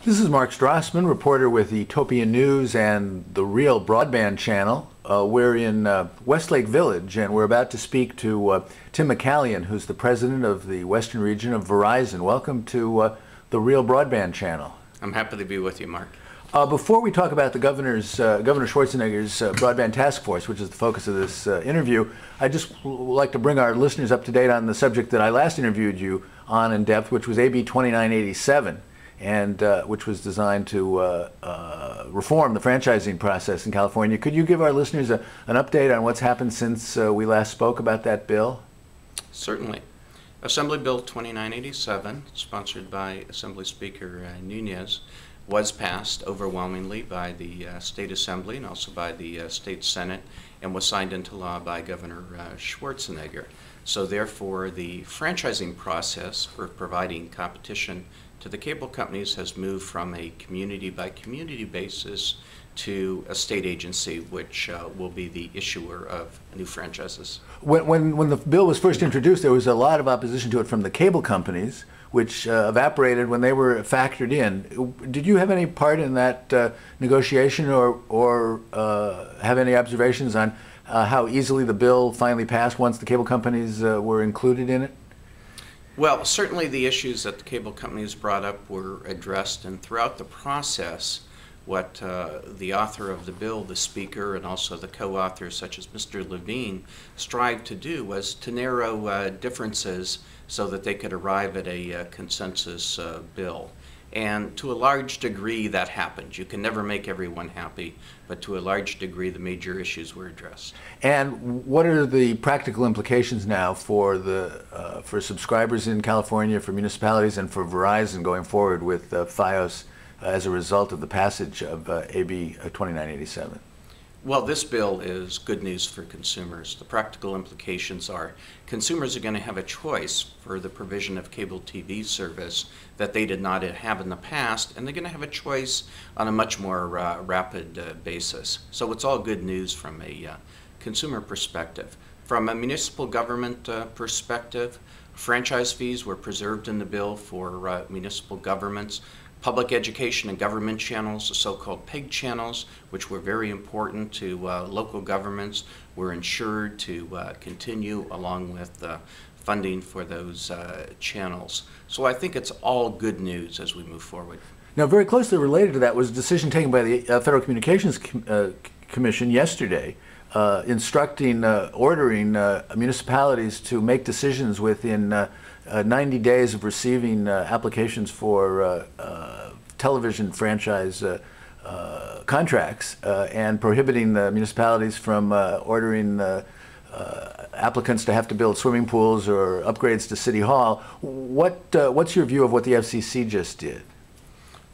This is Mark Strassman, reporter with Etopia News and the Real Broadband channel. We're in Westlake Village, and we're about to speak to Tim McCallion, who's the president of the Western region of Verizon. Welcome to the Real Broadband channel. I'm happy to be with you, Mark. Before we talk about the Governor Schwarzenegger's Broadband Task Force, which is the focus of this interview, I just would like to bring our listeners up to date on the subject that I last interviewed you on in depth, which was AB 2987. And which was designed to reform the franchising process in California. Could you give our listeners an update on what's happened since we last spoke about that bill? Certainly. Assembly Bill 2987, sponsored by Assembly Speaker Nunez, was passed overwhelmingly by the State Assembly and also by the State Senate, and was signed into law by Governor Schwarzenegger. So therefore, the franchising process for providing competition to the cable companies has moved from a community-by-community basis to a state agency, which will be the issuer of new franchises. When the bill was first introduced, there was a lot of opposition to it from the cable companies, which evaporated when they were factored in. Did you have any part in that negotiation, or have any observations on how easily the bill finally passed once the cable companies were included in it? Well, certainly the issues that the cable companies brought up were addressed, and throughout the process, what the author of the bill, the speaker, and also the co-authors such as Mr. Levine strived to do was to narrow differences so that they could arrive at a consensus bill. And to a large degree that happened. You can never make everyone happy, but to a large degree the major issues were addressed. And what are the practical implications now for for subscribers in California, for municipalities, and for Verizon going forward with FiOS as a result of the passage of AB 2987? Well, this bill is good news for consumers. The practical implications are consumers are going to have a choice for the provision of cable TV service that they did not have in the past, and they're going to have a choice on a much more rapid basis. So it's all good news from a consumer perspective. From a municipal government perspective, franchise fees were preserved in the bill for municipal governments. Public education and government channels, the so-called PEG channels, which were very important to local governments, were ensured to continue along with funding for those channels. So I think it's all good news as we move forward. Now, very closely related to that was a decision taken by the Federal Communications Commission yesterday, ordering municipalities to make decisions within 90 days of receiving applications for television franchise contracts, and prohibiting the municipalities from ordering applicants to have to build swimming pools or upgrades to City Hall. What's your view of what the FCC just did?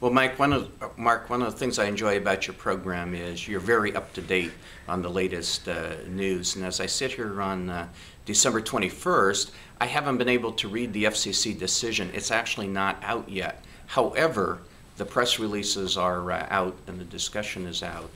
Well, Mark, one of the things I enjoy about your program is you're very up to date on the latest news. And as I sit here on December 21st, I haven't been able to read the FCC decision. It's actually not out yet. However, the press releases are out and the discussion is out.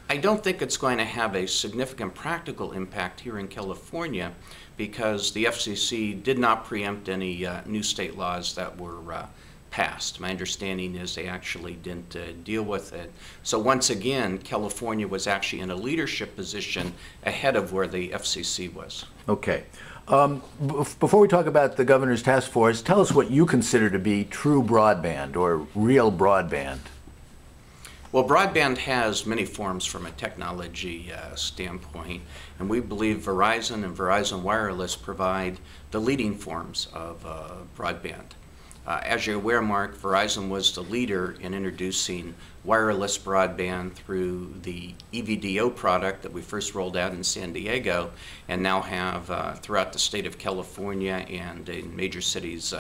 I don't think it's going to have a significant practical impact here in California because the FCC did not preempt any new state laws that were passed. My understanding is they actually didn't deal with it. So once again, California was actually in a leadership position ahead of where the FCC was. Okay. Before we talk about the governor's task force, tell us what you consider to be true broadband or real broadband. Well, broadband has many forms from a technology standpoint, and we believe Verizon and Verizon Wireless provide the leading forms of broadband. As you're aware, Mark, Verizon was the leader in introducing wireless broadband through the EVDO product that we first rolled out in San Diego and now have throughout the state of California and in major cities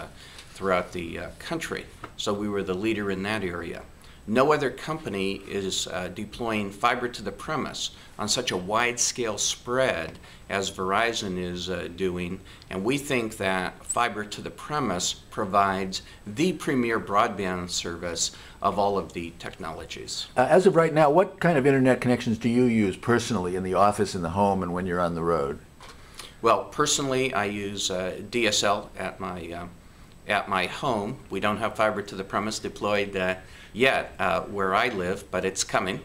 throughout the country. So we were the leader in that area. No other company is deploying fiber to the premise on such a wide-scale spread as Verizon is doing, and we think that fiber to the premise provides the premier broadband service of all of the technologies. As of right now, what kind of internet connections do you use personally in the office, in the home, and when you're on the road? Well, personally, I use DSL at my home. We don't have fiber to the premise deployed yet where I live, but it's coming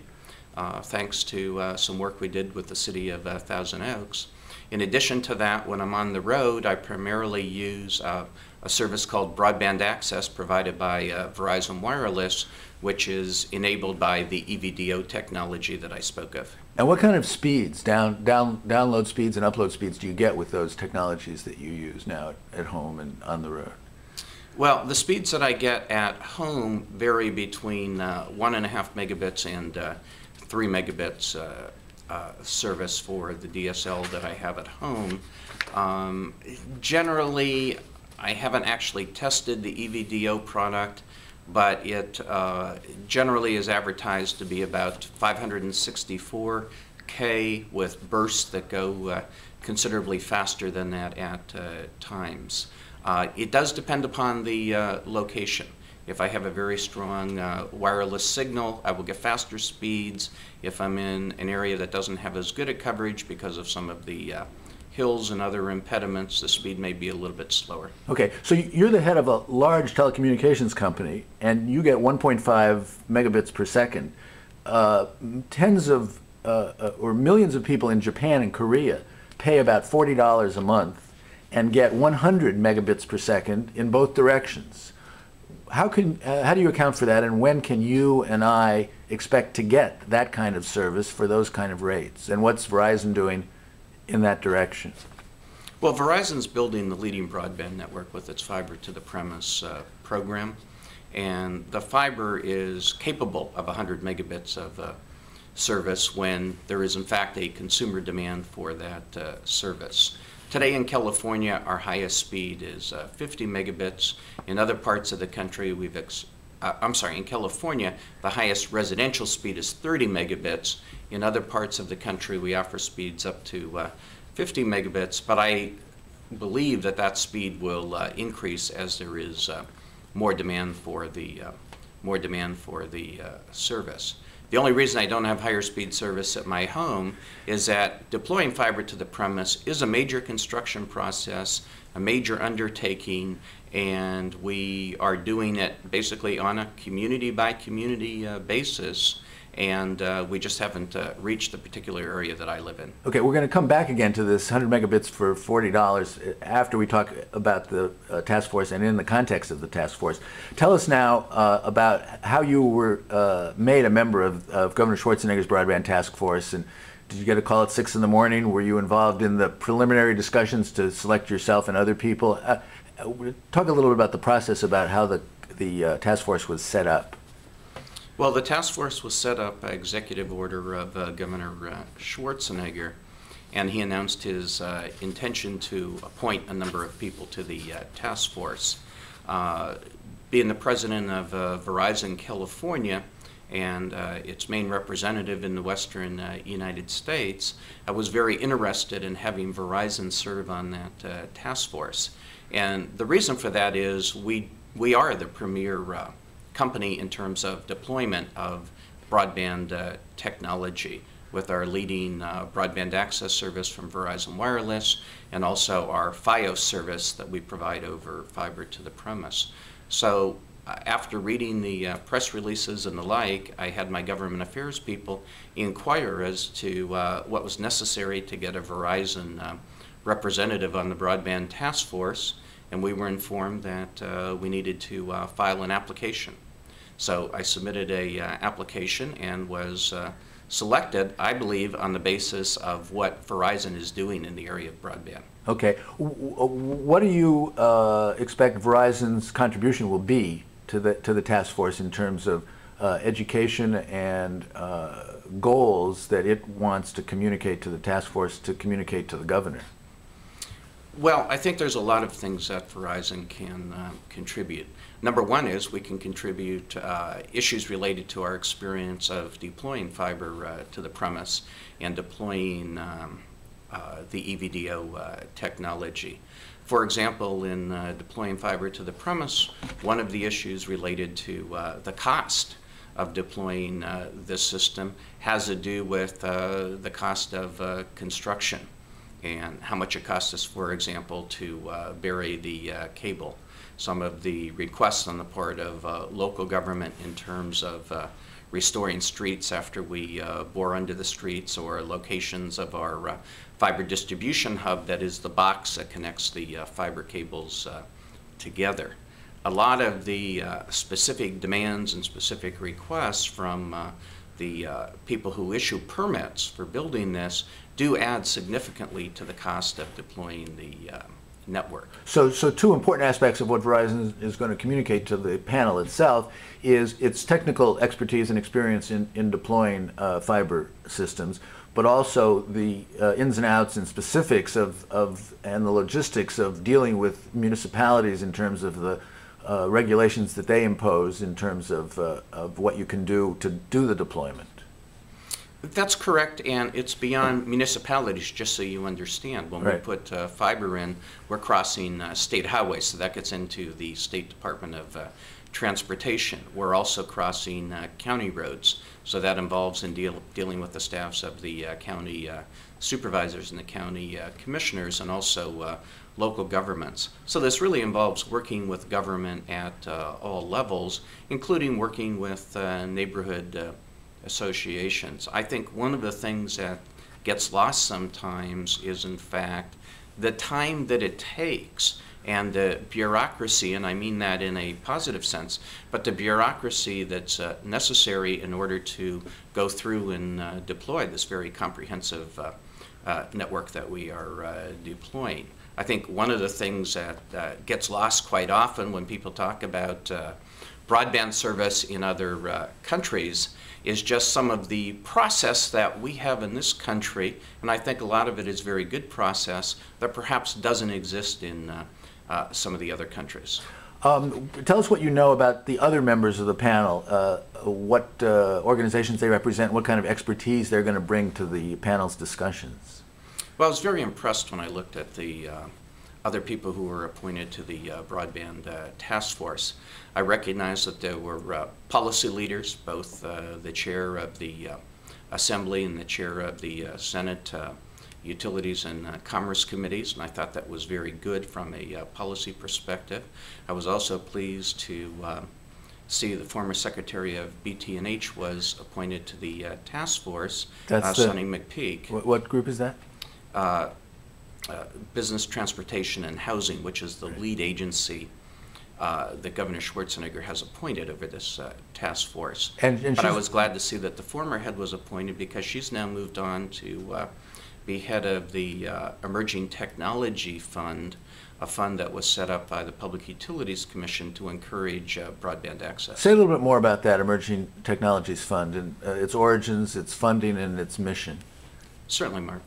thanks to some work we did with the city of Thousand Oaks. In addition to that, when I'm on the road, I primarily use a service called Broadband Access provided by Verizon Wireless, which is enabled by the EVDO technology that I spoke of. And what kind of speeds, download speeds and upload speeds, do you get with those technologies that you use now at home and on the road? Well, the speeds that I get at home vary between 1.5 megabits and 3 megabits service for the DSL that I have at home. Generally, I haven't actually tested the EVDO product, but it generally is advertised to be about 564K with bursts that go considerably faster than that at times. It does depend upon the location. If I have a very strong wireless signal, I will get faster speeds. If I'm in an area that doesn't have as good a coverage because of some of the hills and other impediments, the speed may be a little bit slower. Okay, so you're the head of a large telecommunications company, and you get 1.5 megabits per second. Tens of or millions of people in Japan and Korea pay about $40 a month and get 100 megabits per second in both directions. How do you account for that, and when can you and I expect to get that kind of service for those kind of rates? And what's Verizon doing in that direction? Well, Verizon's building the leading broadband network with its fiber to the premise program, and the fiber is capable of 100 megabits of service when there is in fact a consumer demand for that service. Today in California, our highest speed is 50 megabits. In other parts of the country, in California, the highest residential speed is 30 megabits. In other parts of the country, we offer speeds up to 50 megabits, but I believe that that speed will increase as there is more demand for the service. The only reason I don't have higher speed service at my home is that deploying fiber to the premise is a major construction process, a major undertaking, and we are doing it basically on a community by community basis, and we just haven't reached the particular area that I live in. Okay, we're going to come back again to this 100 megabits for $40 after we talk about the task force and in the context of the task force. Tell us now about how you were made a member of Governor Schwarzenegger's broadband task force, and did you get a call at 6 in the morning? Were you involved in the preliminary discussions to select yourself and other people? Talk a little bit about the process, about how the task force was set up. Well, the task force was set up by executive order of Governor Schwarzenegger, and he announced his intention to appoint a number of people to the task force. Being the president of Verizon California and its main representative in the western United States, I was very interested in having Verizon serve on that task force. And the reason for that is we are the premier company in terms of deployment of broadband technology, with our leading broadband access service from Verizon Wireless, and also our Fios service that we provide over fiber to the premise. So after reading the press releases and the like, I had my government affairs people inquire as to what was necessary to get a Verizon representative on the broadband task force, and we were informed that we needed to file an application. So I submitted a application and was selected, I believe, on the basis of what Verizon is doing in the area of broadband. Okay. What do you expect Verizon's contribution will be to the task force in terms of education and goals that it wants to communicate to the task force, to communicate to the governor? Well, I think there's a lot of things that Verizon can contribute. Number one is we can contribute issues related to our experience of deploying fiber to the premise and deploying the EVDO technology. For example, in deploying fiber to the premise, one of the issues related to the cost of deploying this system has to do with the cost of construction and how much it costs us, for example, to bury the cable. some of the requests on the part of local government in terms of restoring streets after we bore under the streets, or locations of our fiber distribution hub, that is the box that connects the fiber cables together. A lot of the specific demands and specific requests from the people who issue permits for building this do add significantly to the cost of deploying the network. So two important aspects of what Verizon is going to communicate to the panel itself is its technical expertise and experience in deploying fiber systems, but also the ins and outs and specifics of and the logistics of dealing with municipalities in terms of the regulations that they impose in terms of what you can do to do the deployment. That's correct, and it's beyond municipalities, just so you understand. When we put fiber in, we're crossing state highways, so that gets into the State Department of Transportation. We're also crossing county roads, so that involves in dealing with the staffs of the county supervisors and the county commissioners, and also local governments. So this really involves working with government at all levels, including working with neighborhood associations. I think one of the things that gets lost sometimes is, in fact, the time that it takes and the bureaucracy, and I mean that in a positive sense, but the bureaucracy that's necessary in order to go through and deploy this very comprehensive network that we are deploying. I think one of the things that gets lost quite often when people talk about broadband service in other countries is just some of the process that we have in this country, and I think a lot of it is very good process that perhaps doesn't exist in some of the other countries. Tell us what you know about the other members of the panel, what organizations they represent, what kind of expertise they're going to bring to the panel's discussions. Well, I was very impressed when I looked at the other people who were appointed to the Broadband Task Force. I recognized that there were policy leaders, both the chair of the Assembly and the chair of the Senate Utilities and Commerce Committees, and I thought that was very good from a policy perspective. I was also pleased to see the former Secretary of BT&H was appointed to the task force, Sonny McPeak. What group is that? Business, Transportation, and Housing, which is the lead agency that Governor Schwarzenegger has appointed over this task force. But I was glad to see that the former head was appointed, because she's now moved on to be head of the Emerging Technology Fund, a fund that was set up by the Public Utilities Commission to encourage broadband access. Say a little bit more about that Emerging Technologies Fund and its origins, its funding, and its mission. Certainly, Mark.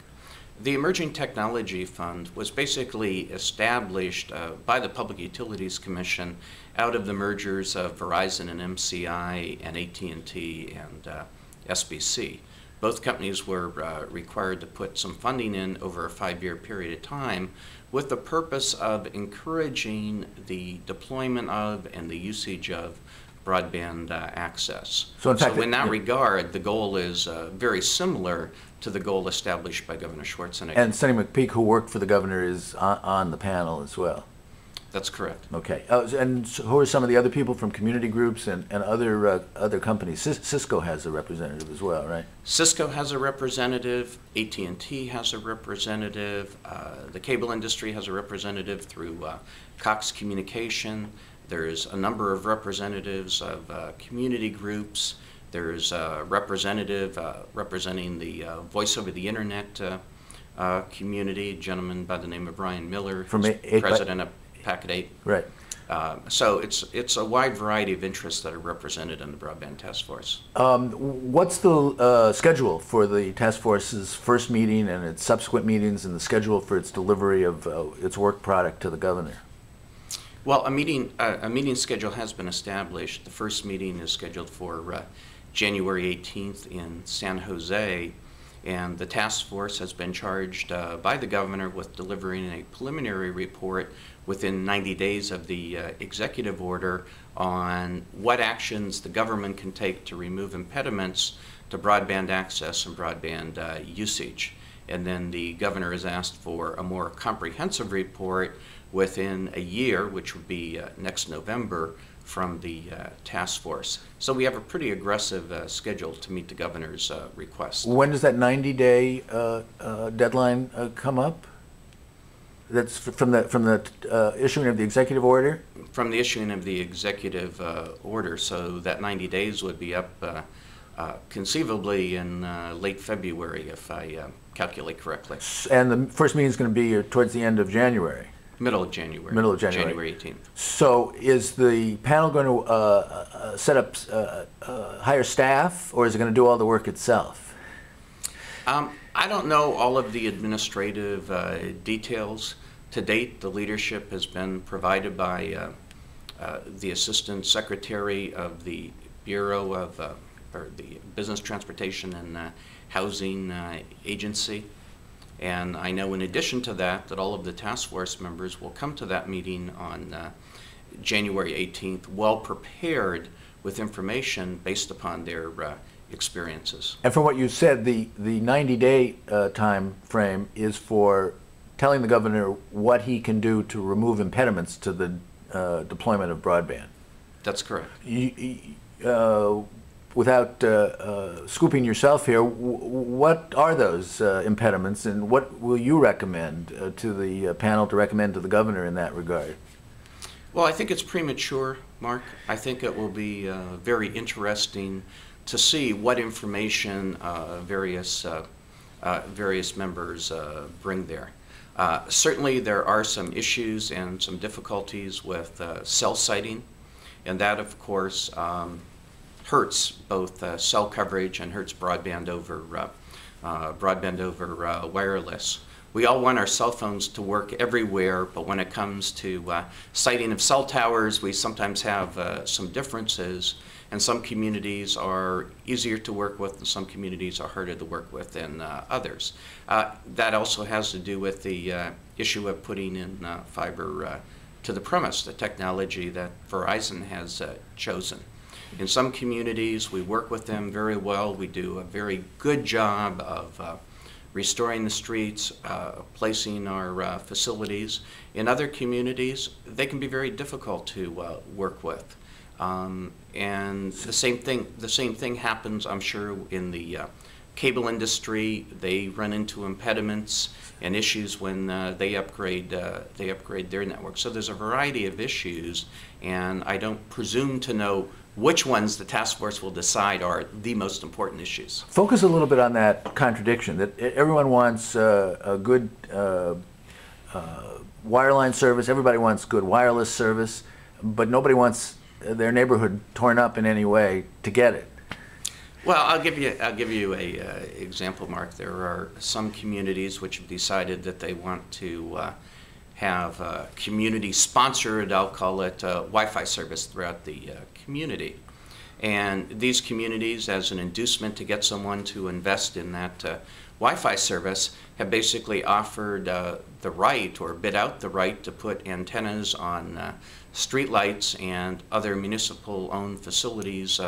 The Emerging Technology Fund was basically established by the Public Utilities Commission out of the mergers of Verizon and MCI and AT&T and SBC. Both companies were required to put some funding in over a 5-year period of time with the purpose of encouraging the deployment of and the usage of broadband access. So in that regard, the goal is very similar to the goal established by Governor Schwarzenegger. And Sonny McPeak, who worked for the governor, is on the panel as well. That's correct. Okay. And who are some of the other people from community groups and other companies? Cisco has a representative as well, right? Cisco has a representative. AT&T has a representative. The cable industry has a representative through Cox Communication. There's a number of representatives of community groups. There's a representative representing the voice over the internet community, a gentleman by the name of Brian Miller, from president of Packet 8. Right. So it's a wide variety of interests that are represented in the Broadband Task Force. What's the schedule for the task force's first meeting and its subsequent meetings, and the schedule for its delivery of its work product to the governor? Well, a meeting schedule has been established. The first meeting is scheduled for January 18th in San Jose, and the task force has been charged by the governor with delivering a preliminary report within 90 days of the executive order on what actions the government can take to remove impediments to broadband access and broadband usage. And then the governor has asked for a more comprehensive report within a year, which would be next November, from the task force. So we have a pretty aggressive schedule to meet the governor's request. When does that 90-day deadline come up? That's from the issuing of the executive order? From the issuing of the executive order, so that 90 days would be up conceivably in late February, if I calculate correctly. And the first meeting is going to be towards the end of January? Middle of January. Middle of January. January 18th. So is the panel going to set up hire staff, or is it going to do all the work itself? I don't know all of the administrative details. To date, the leadership has been provided by the Assistant Secretary of the Bureau of, or the Business Transportation and Housing Agency. And I know in addition to that, that all of the task force members will come to that meeting on January 18th well prepared with information based upon their experiences. And from what you said, the 90-day time frame is for telling the governor what he can do to remove impediments to the deployment of broadband. That's correct. Without scooping yourself here, what are those impediments, and what will you recommend to the panel to recommend to the governor in that regard? Well, I think it's premature, Mark. I think it will be very interesting to see what information various members bring there. Certainly there are some issues and some difficulties with cell siting, and that of course hurts both cell coverage and hurts broadband over wireless. We all want our cell phones to work everywhere, but when it comes to siting of cell towers, we sometimes have some differences, and some communities are easier to work with and some communities are harder to work with than others. That also has to do with the issue of putting in fiber to the premise, the technology that Verizon has chosen. In some communities, we work with them very well. We do a very good job of restoring the streets, placing our facilities. In other communities, they can be very difficult to work with. And the same thing happens, I'm sure, in the cable industry. They run into impediments and issues when they upgrade their network. So there's a variety of issues, and I don't presume to know which ones the task force will decide are the most important issues. Focus a little bit on that contradiction, that everyone wants a good wireline service, everybody wants good wireless service, but nobody wants their neighborhood torn up in any way to get it. Well, I'll give you a example, Mark. There are some communities which have decided that they want to have community-sponsored, I'll call it, Wi-Fi service throughout the community. And these communities, as an inducement to get someone to invest in that Wi-Fi service, have basically offered the right, or bid out the right, to put antennas on streetlights and other municipal-owned facilities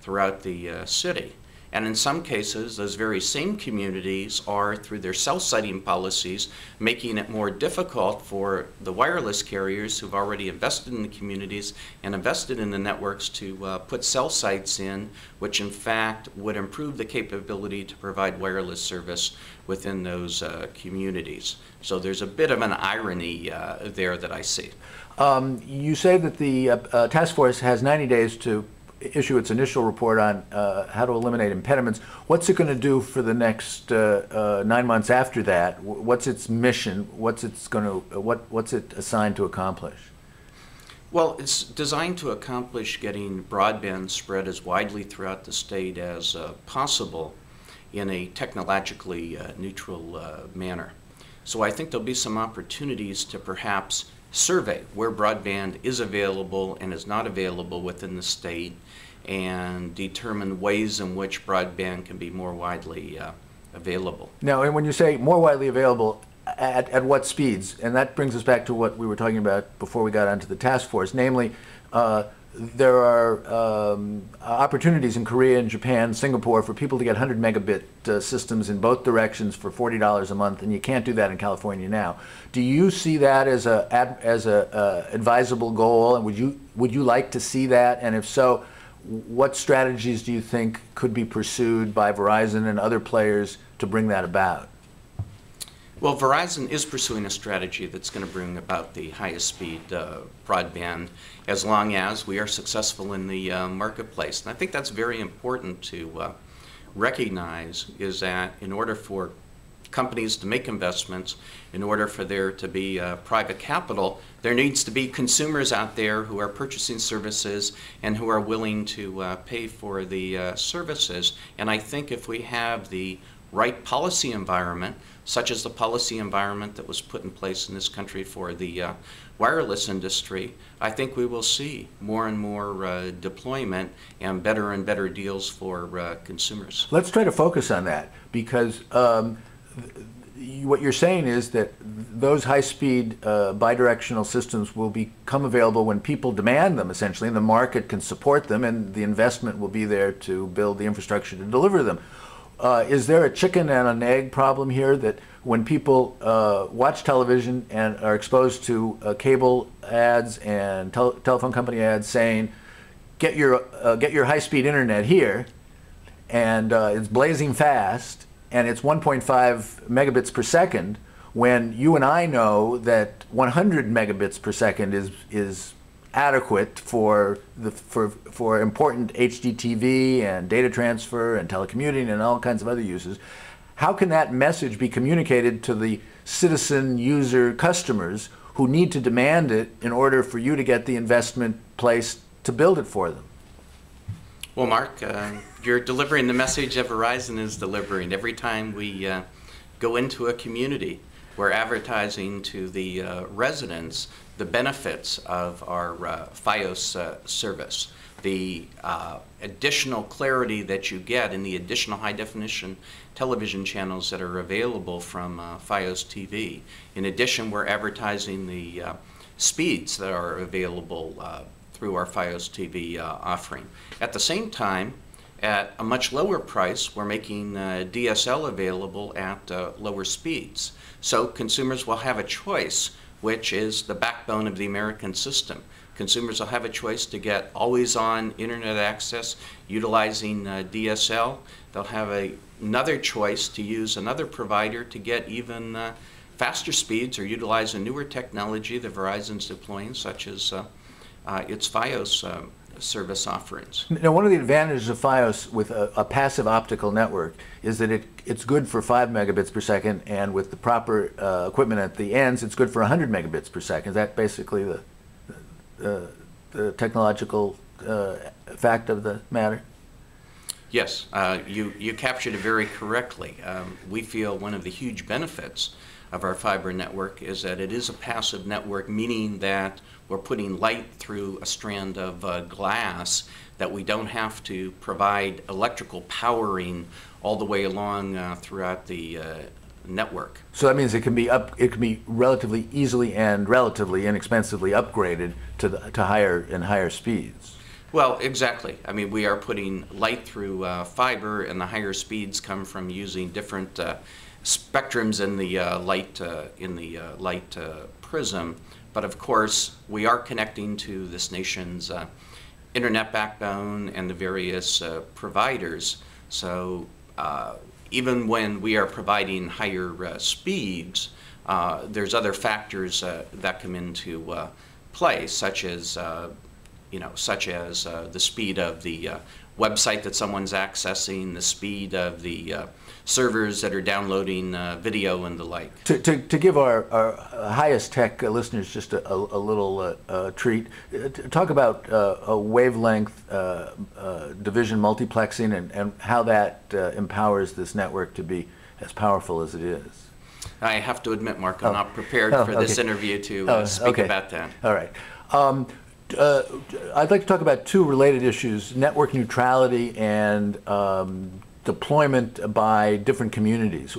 throughout the city. And in some cases, those very same communities are, through their cell siting policies, making it more difficult for the wireless carriers who've already invested in the communities and invested in the networks to put cell sites in, which in fact would improve the capability to provide wireless service within those communities. So there's a bit of an irony there that I see. You say that the task force has 90 days to issue its initial report on how to eliminate impediments. What's it going to do for the next 9 months after that? What's its mission? What's it assigned to accomplish? Well, it's designed to accomplish getting broadband spread as widely throughout the state as possible in a technologically neutral manner. So I think there'll be some opportunities to perhaps survey where broadband is available and is not available within the state, and determine ways in which broadband can be more widely available. Now, and when you say more widely available, at what speeds? And that brings us back to what we were talking about before we got onto the task force, namely there are opportunities in Korea and Japan, Singapore, for people to get 100 megabit systems in both directions for $40 a month, and you can't do that in California now. Do you see that as a advisable goal, and would you like to see that? And if so, what strategies do you think could be pursued by Verizon and other players to bring that about? Well, Verizon is pursuing a strategy that's going to bring about the highest speed broadband as long as we are successful in the marketplace. And I think that's very important to recognize, is that in order for companies to make investments, in order for there to be private capital, there needs to be consumers out there who are purchasing services and who are willing to pay for the services. And I think if we have the right policy environment, such as the policy environment that was put in place in this country for the wireless industry, I think we will see more and more deployment and better deals for consumers. Let's try to focus on that, because what you're saying is that those high-speed bidirectional systems will become available when people demand them, essentially, and the market can support them, and the investment will be there to build the infrastructure to deliver them. Is there a chicken and an egg problem here, that when people watch television and are exposed to cable ads and telephone company ads saying, get your high-speed internet here, and it's blazing fast, and it's 1.5 megabits per second, when you and I know that 100 megabits per second is adequate for important HDTV and data transfer and telecommuting and all kinds of other uses? How can that message be communicated to the citizen user customers who need to demand it in order for you to get the investment placed to build it for them? Well, Mark, you're delivering the message that Verizon is delivering. Every time we go into a community, we're advertising to the residents the benefits of our Fios service, the additional clarity that you get in the additional high-definition television channels that are available from Fios TV. In addition, we're advertising the speeds that are available through our Fios TV offering. At the same time, at a much lower price, we're making DSL available at lower speeds. So consumers will have a choice, which is the backbone of the American system. Consumers will have a choice to get always-on internet access utilizing DSL. They'll have another choice to use another provider to get even faster speeds or utilize a newer technology that Verizon's deploying, such as its Fios service offerings. Now, one of the advantages of Fios with a passive optical network is that it's good for 5 megabits per second, and with the proper equipment at the ends, it's good for 100 megabits per second. Is that basically the technological fact of the matter? Yes, you captured it very correctly. We feel one of the huge benefits of our fiber network is that it is a passive network, meaning that we're putting light through a strand of glass, that we don't have to provide electrical powering all the way along throughout the network. So that means it can be relatively easily and relatively inexpensively upgraded to higher speeds. Well, exactly. I mean, we are putting light through fiber, and the higher speeds come from using different spectrums in the light prism. But of course, we are connecting to this nation's internet backbone and the various providers. So even when we are providing higher speeds, there's other factors that come into play, such as the speed of the website that someone's accessing, the speed of the servers that are downloading video and the like. To give our highest tech listeners just a little treat, talk about a wavelength division multiplexing and how that empowers this network to be as powerful as it is. I have to admit, Mark, I'm not prepared for this interview to speak about that. All right. I'd like to talk about two related issues: network neutrality and deployment by different communities.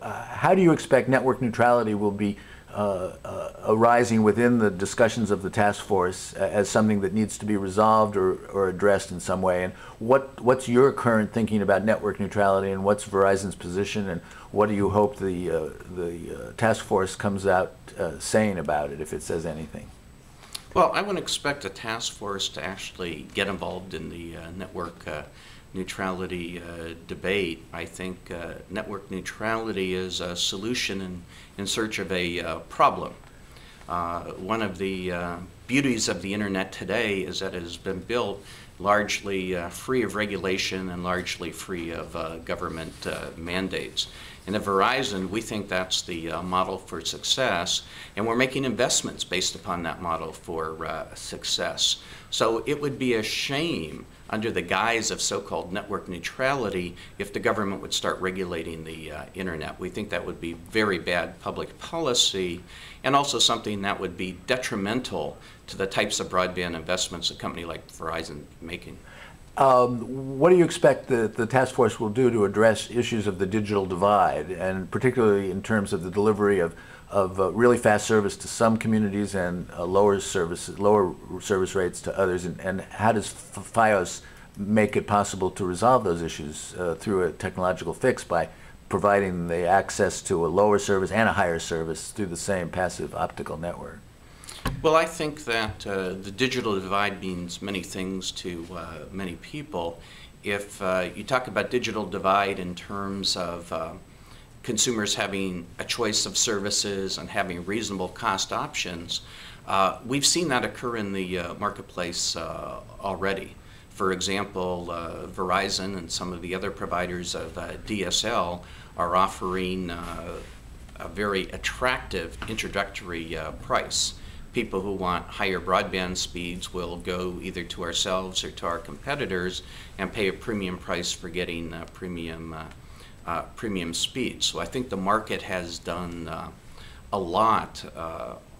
How do you expect network neutrality will be arising within the discussions of the task force as something that needs to be resolved or addressed in some way? And what's your current thinking about network neutrality, and what's Verizon's position, and what do you hope the task force comes out saying about it, if it says anything? Well, I would expect a task force to actually get involved in the network neutrality debate. I think network neutrality is a solution in search of a problem. One of the beauties of the internet today is that it has been built largely free of regulation and largely free of government mandates. And at Verizon, we think that's the model for success, and we're making investments based upon that model for success. So it would be a shame under the guise of so-called network neutrality if the government would start regulating the internet. We think that would be very bad public policy, and also something that would be detrimental to the types of broadband investments a company like Verizon is making. What do you expect the task force will do to address issues of the digital divide, and particularly in terms of the delivery of really fast service to some communities and lower service rates to others, and how does FiOS make it possible to resolve those issues through a technological fix by providing the access to a lower service and a higher service through the same passive optical network? Well, I think that the digital divide means many things to many people. If you talk about digital divide in terms of consumers having a choice of services and having reasonable cost options, we've seen that occur in the marketplace already. For example, Verizon and some of the other providers of DSL are offering a very attractive introductory price. People who want higher broadband speeds will go either to ourselves or to our competitors and pay a premium price for getting premium speeds. So I think the market has done a lot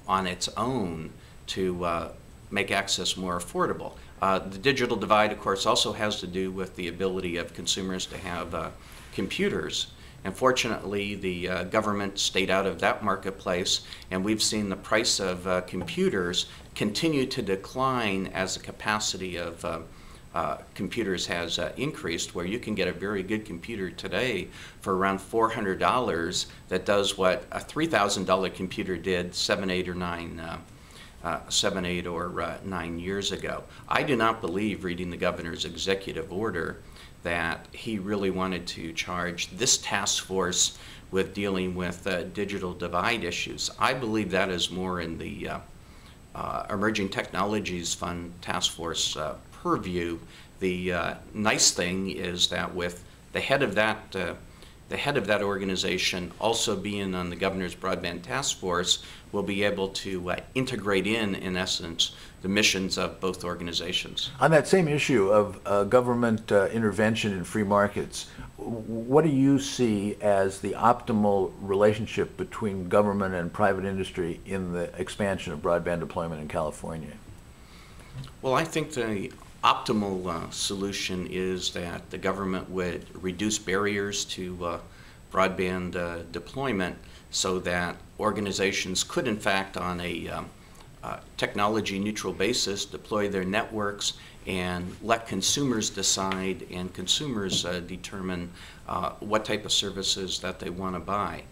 on its own to make access more affordable. The digital divide, of course, also has to do with the ability of consumers to have computers. And fortunately, the government stayed out of that marketplace, and we've seen the price of computers continue to decline as the capacity of computers has increased, where you can get a very good computer today for around $400 that does what a $3,000 computer did 7, 8, or 9 years ago. I do not believe, reading the governor's executive order, that he really wanted to charge this task force with dealing with digital divide issues. I believe that is more in the Emerging Technologies Fund task force purview. The nice thing is that with the head of that organization also being on the governor's broadband task force, will be able to integrate in essence, the missions of both organizations. On that same issue of government intervention in free markets, what do you see as the optimal relationship between government and private industry in the expansion of broadband deployment in California? Well, I think the optimal solution is that the government would reduce barriers to broadband deployment so that organizations could, in fact, on a technology neutral basis, deploy their networks and let consumers decide, and consumers determine what type of services that they want to buy.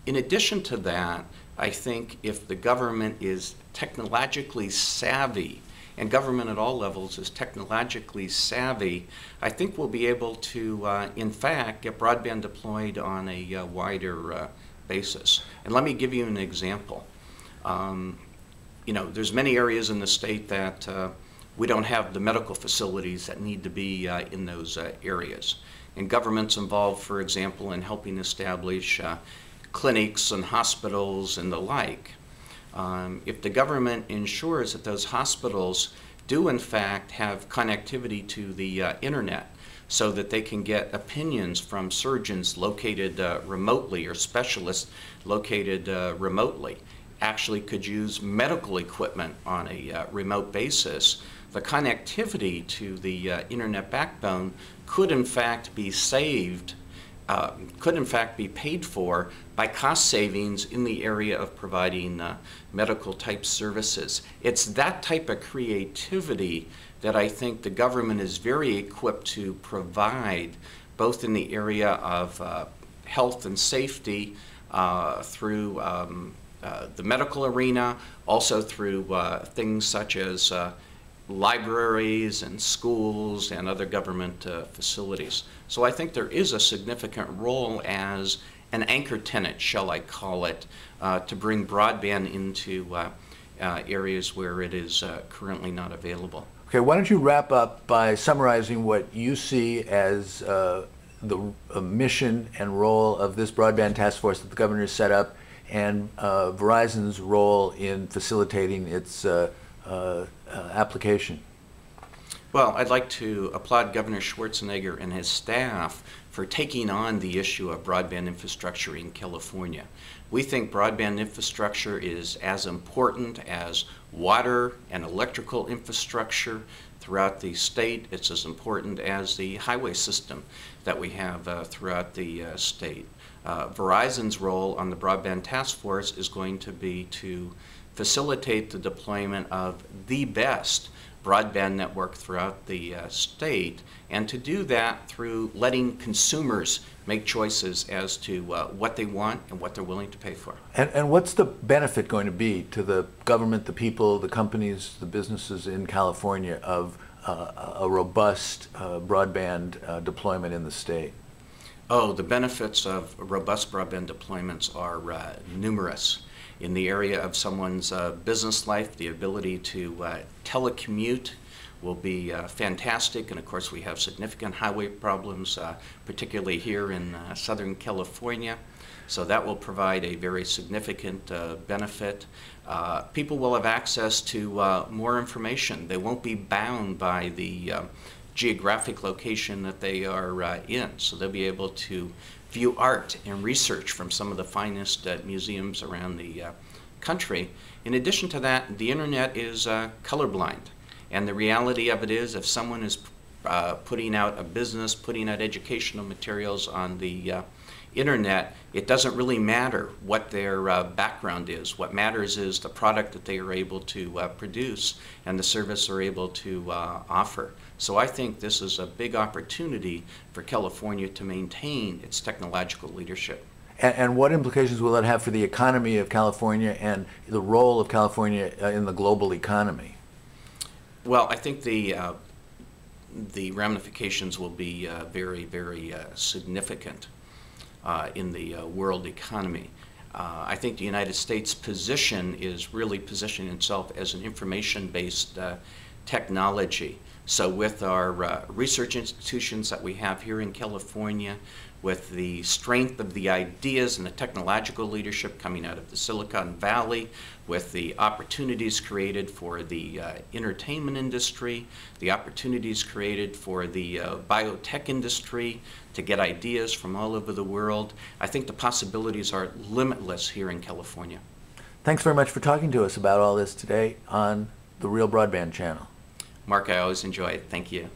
In addition to that, I think if the government is technologically savvy, and government at all levels is technologically savvy, I think we'll be able to, in fact, get broadband deployed on a wider basis. And let me give you an example. You know, there's many areas in the state that we don't have the medical facilities that need to be in those areas. And government's involved, for example, in helping establish clinics and hospitals and the like. If the government ensures that those hospitals do in fact have connectivity to the internet so that they can get opinions from surgeons located remotely or specialists located remotely, actually could use medical equipment on a remote basis, the connectivity to the internet backbone could in fact be saved could in fact be paid for by cost savings in the area of providing medical type services. It's that type of creativity that I think the government is very equipped to provide, both in the area of health and safety through the medical arena, also through things such as libraries and schools and other government facilities. So I think there is a significant role as an anchor tenant, shall I call it, to bring broadband into areas where it is currently not available. Okay, why don't you wrap up by summarizing what you see as the mission and role of this broadband task force that the governor has set up, and Verizon's role in facilitating its application. Well, I'd like to applaud Governor Schwarzenegger and his staff for taking on the issue of broadband infrastructure in California. We think broadband infrastructure is as important as water and electrical infrastructure throughout the state. It's as important as the highway system that we have throughout the state. Verizon's role on the Broadband Task Force is going to be to facilitate the deployment of the best broadband network throughout the state, and to do that through letting consumers make choices as to what they want and what they're willing to pay for. And what's the benefit going to be to the government, the people, the companies, the businesses in California of a robust broadband deployment in the state? Oh, the benefits of robust broadband deployments are numerous. In the area of someone's business life, the ability to telecommute will be fantastic, and of course we have significant highway problems, particularly here in Southern California, so that will provide a very significant benefit. People will have access to more information. They won't be bound by the geographic location that they are in, so they'll be able to view art and research from some of the finest museums around the country. In addition to that, the internet is colorblind, and the reality of it is, if someone is putting out a business, putting out educational materials on the internet, it doesn't really matter what their background is. What matters is the product that they are able to produce and the service they're able to offer. So I think this is a big opportunity for California to maintain its technological leadership. And what implications will that have for the economy of California and the role of California in the global economy? Well, I think the ramifications will be very, very significant in the world economy. I think the United States' position is really positioning itself as an information-based technology. So with our research institutions that we have here in California, with the strength of the ideas and the technological leadership coming out of the Silicon Valley, with the opportunities created for the entertainment industry, the opportunities created for the biotech industry to get ideas from all over the world, I think the possibilities are limitless here in California. Thanks very much for talking to us about all this today on the Real Broadband Channel. Mark, I always enjoy it. Thank you.